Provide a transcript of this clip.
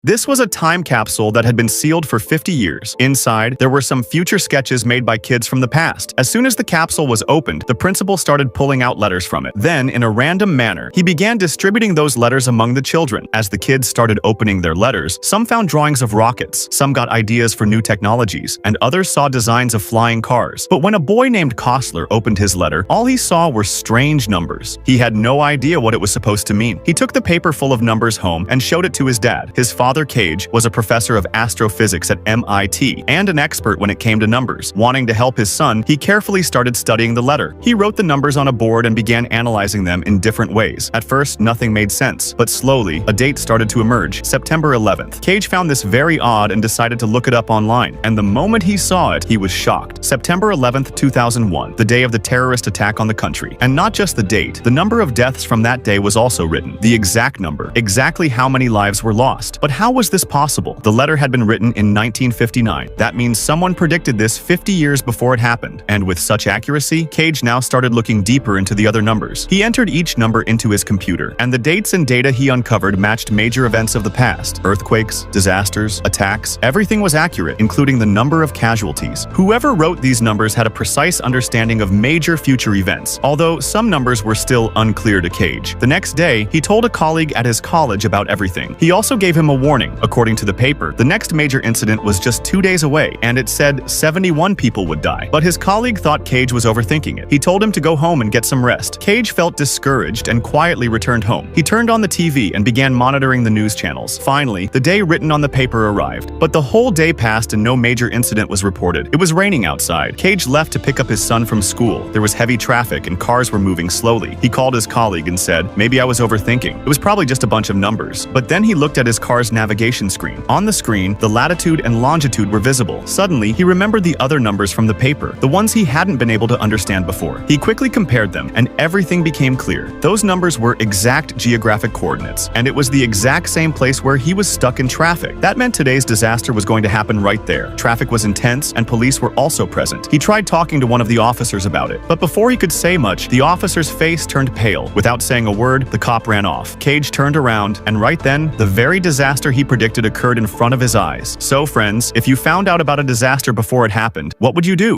This was a time capsule that had been sealed for 50 years. Inside, there were some future sketches made by kids from the past. As soon as the capsule was opened, the principal started pulling out letters from it. Then, in a random manner, he began distributing those letters among the children. As the kids started opening their letters, some found drawings of rockets, some got ideas for new technologies, and others saw designs of flying cars. But when a boy named Kostler opened his letter, all he saw were strange numbers. He had no idea what it was supposed to mean. He took the paper full of numbers home and showed it to his dad. His father, Cage, was a professor of astrophysics at MIT and an expert when it came to numbers. Wanting to help his son, he carefully started studying the letter. He wrote the numbers on a board and began analyzing them in different ways. At first, nothing made sense, but slowly, a date started to emerge, September 11th. Cage found this very odd and decided to look it up online, and the moment he saw it, he was shocked. September 11th, 2001, the day of the terrorist attack on the country. And not just the date, the number of deaths from that day was also written. The exact number, exactly how many lives were lost. But how was this possible? The letter had been written in 1959. That means someone predicted this 50 years before it happened. And with such accuracy, Cage now started looking deeper into the other numbers. He entered each number into his computer, and the dates and data he uncovered matched major events of the past. Earthquakes, disasters, attacks, everything was accurate, including the number of casualties. Whoever wrote these numbers had a precise understanding of major future events, although some numbers were still unclear to Cage. The next day, he told a colleague at his college about everything. He also gave him a warning. According to the paper, the next major incident was just 2 days away, and it said 71 people would die. But his colleague thought Cage was overthinking it. He told him to go home and get some rest. Cage felt discouraged and quietly returned home. He turned on the TV and began monitoring the news channels. Finally, the day written on the paper arrived. But the whole day passed and no major incident was reported. It was raining outside. Cage left to pick up his son from school. There was heavy traffic and cars were moving slowly. He called his colleague and said, "Maybe I was overthinking. It was probably just a bunch of numbers." But then he looked at his car's navigation screen. On the screen, the latitude and longitude were visible. Suddenly, he remembered the other numbers from the paper, the ones he hadn't been able to understand before. He quickly compared them, and everything became clear. Those numbers were exact geographic coordinates, and it was the exact same place where he was stuck in traffic. That meant today's disaster was going to happen right there. Traffic was intense, and police were also present. He tried talking to one of the officers about it, but before he could say much, the officer's face turned pale. Without saying a word, the cop ran off. Cage turned around, and right then, the very disaster he predicted occurred in front of his eyes. So friends, if you found out about a disaster before it happened, what would you do?